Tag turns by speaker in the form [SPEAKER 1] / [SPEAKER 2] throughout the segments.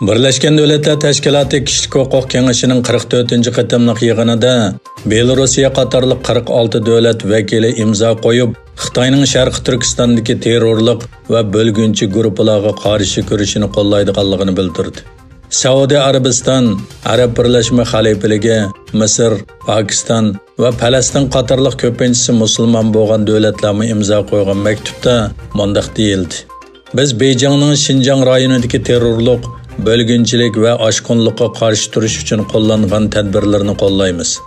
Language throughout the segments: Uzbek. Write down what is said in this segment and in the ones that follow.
[SPEAKER 1] Birleşken Devletler Teşkilatı Kişilik Hukuk Kengesinin 44. qatimliq yig'inida Belorussiya qatorliq 46 davlat vakili imzo qo'yib, Xitoyning Sharqi Turkistondagi terrorlik va bo'lgunchi guruhlarga qarshi kurashini qo'llaydiganligini bildirdi. Saudiya Arabiston, Arab Birlashma Xalifaligi, Misr, Pokiston va Falastin qatorliq ko'pinchisi musulmon bo'lgan davlatlarga imzo qo'ygan maktubda mundaq deyildi. Biz Beijingning Xinjiang rayonidagi terrorlik, bölgünçilik ve aşkınlığa karşı duruş için kullanılan tedbirlerini kollaymiz.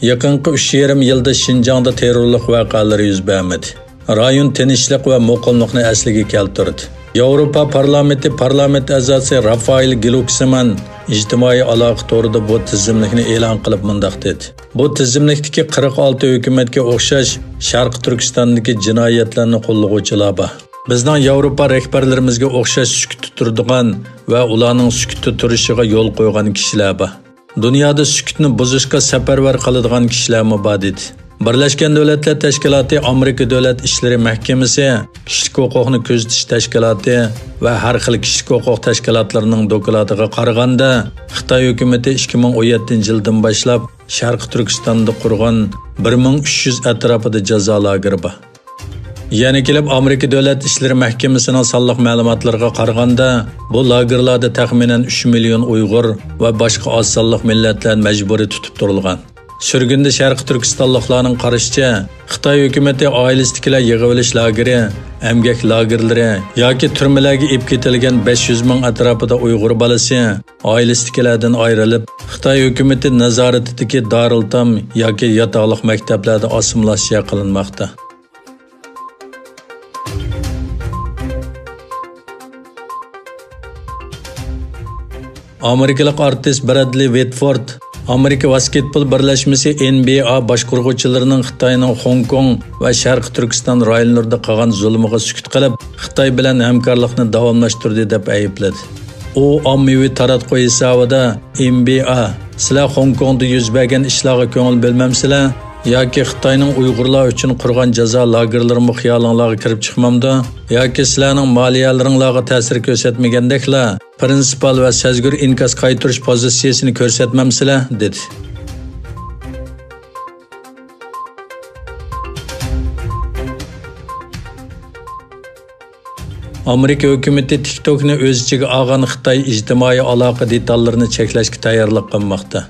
[SPEAKER 1] Yakınki 3,5 yılda Şinjan'da terörlük vakaları yüz vermedi. Rayon tinchlik ve muqimlikni asliga keltirdi. Avrupa Parlamenti parlament a'zosi Rafael Glucksmann ijtimoiy aloqa to'rida bu tizimlikni e'lon qilib mundaq dedi. Bu tizimlikdagi 46 hukumatga o'xshash Sharq Turkistondagi jinoyatlarni qo'llovchilar bor. Bizning Avrupa rahbarlarimizga o'xshash sukut turadigan va ularning sukutda turishiga yo'l qo'ygan kishilar bor. Dunyoda sukutni buzishga safarbar qiladigan kishilar bor dedi. Birleşken Devletler Teşkilatı, Amerika Davlat İşleri Mahkemesi, Kişilik Hukukni Kuzatish Tashkiloti va har xil kişilik hukuk tashkilotlarining doklatiga qaraganda, Xitoy hukumati 2017-yildan boshlab Sharq Turkistonda qurgan 1300 atrofida jazo lageri bor. Yani kelib Amerika Davlat İşleri Mahkemesining sonliq ma'lumotlariga qaraganda, bu lagerlarda taxminan 3 million Uyg'ur va boshqa oz sonliq millatlar majburiy tutib turilgan. Sürgünde Sharq Turkistonliklarning qarashicha, Xitoy hukumati oilasidagilar yig'ilish lageri, emgak lagerlari yoki turmalarga ib ketilgan 500 ming atrofida Uyg'ur bolasi oilasidagilardan ayrilib, Xitoy hukumati nazoratidagi Darultam yoki yotoqliq maktablarda assimilyatsiya qilinmoqda. Amerikalik artist Bradley Whitford Amerika Basketbol birlashmasi NBA boshqaruvchilarining Xitoyning Hong Kong va Sharq Turkiston rayonlarida qilgan zulmiga sukut qilib, Xitoy bilan hamkorlikni davomlashtirdi deb aybladi. U ommaviy taratquv hisobida NBA sizlar Hong Kongda yuz bergan ishlarga ko'ngil bo'lmamsizlar yoki Xitoyning Uyg'urlar uchun qurgan jazo lagerlari xiyolinglarga kirib chiqmamdi yoki sizlarning moliyalaringlarga ta'sir ko'rsatmagandeklar prinsipal va sezgur inkas qaytirish pozitsiyasini ko'rsatmamsizlar dedi. Amerika hukumati TikTokni o'z ichiga olgan Xitoy ijtimoiy aloqa detallarini cheklashga tayyorlik qilmoqda.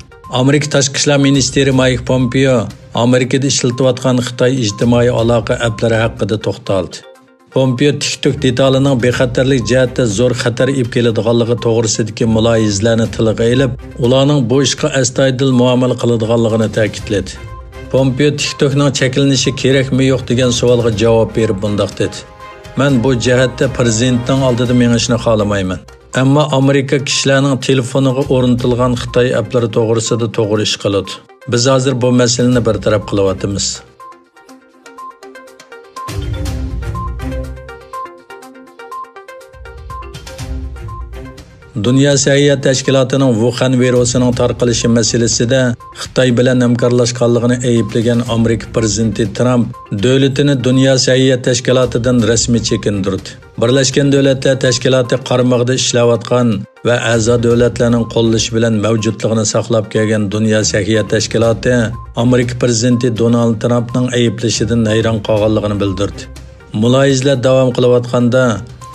[SPEAKER 1] Amerika Tashqi ishlar ministri Mike Pompeo Amerikada ishlatilayotgan Xitoy ijtimoiy aloqa applari haqida to'xtaldi. Pompeo TikTok detalining bexatarlik jihatda zo'r xatar ib keladiganligi to'g'risidagi mulohizlarni tilga ilib, ularning bu ishga astoydil muomala qiladiganligini ta'kidladi. Pompeo TikTokning cheklanishi kerakmi yo'q degan savolga javob berib bundoq dedi. Men bu jihatda prezidentning oldida mengishni xohlamayman. Ammo Amerika kishilarning telefoniga o'rnatilgan Xitoy applari to'g'risida to'g'ri ish qiladi. Biz hozir bu masalani bartaraf qilyapmiz. Dünya Səhiyyə Təşkilatının Wuhan virusining tarqalishi masalasida Xitoy bilan hamkorlashganligini ayblgan Amerika prezidenti Trump davlatini Dünya Səhiyyə Təşkilatıdan rasmiy chekindirdi. Birleşken Devletler Teşkilatı qarmog'ida ishlayotgan va a'zo davlatlarning qo'llashi bilan mavjudligini saqlab kelgan Dünya Səhiyyə Təşkilatı Amerika prezidenti Donald Trumpning ayblashidan hayron qolganligini bildirdi. Mulohizlar davom qilayotganda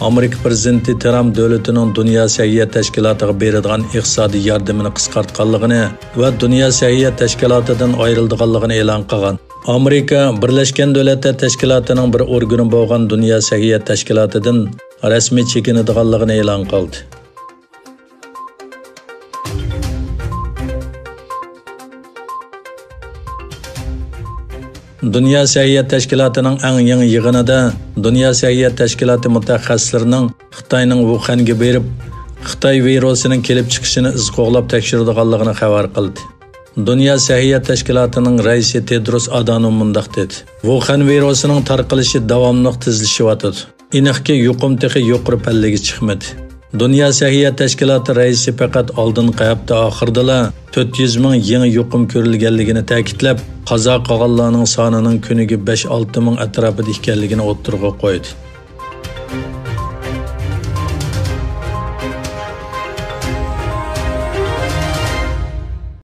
[SPEAKER 1] Amerika prezidenti Trump davlatining Dünya Səhiyyə Təşkilatıga beradigan iqtisodiy yordamini qisqartganligini va Dünya Səhiyyə Təşkilatıdan ayrildiganligini e'lon qilgan. Amerika Birleşken Devletler Teşkilatı'nın bir organi bo'lgan Dünya Səhiyyə Təşkilatıdan rasmiy chekinadiganligini e'lon qildi. Dünya Səhiyyə Təşkilatı'nın eng yangi yig'inida Dünya Səhiyyə Təşkilatı mutaxassislarining Xitoyning Wuhan'ga berib, Xitoy virusining kelib chiqishini iz qo'g'lab tekshiradiganligini xabar qildi. Dünya Səhiyyə Təşkilatı'nın raisi Tedros Adhanom mundaq dedi. Wuhan virusining tarqalishi davomli tezlashyapti. Aniqki yuqum texi yuqori pallaga chiqmadi. Dünya Səhiyyə Təşkilatı raisi faqat oldingi hafta oxiridala 400 ming yangi yuqum ko'rilganligini ta'kidlab, qazo qilganlarning sonining kuniga 5-6 ming atrofida ekanligini o'ttirg'a qo'ydi.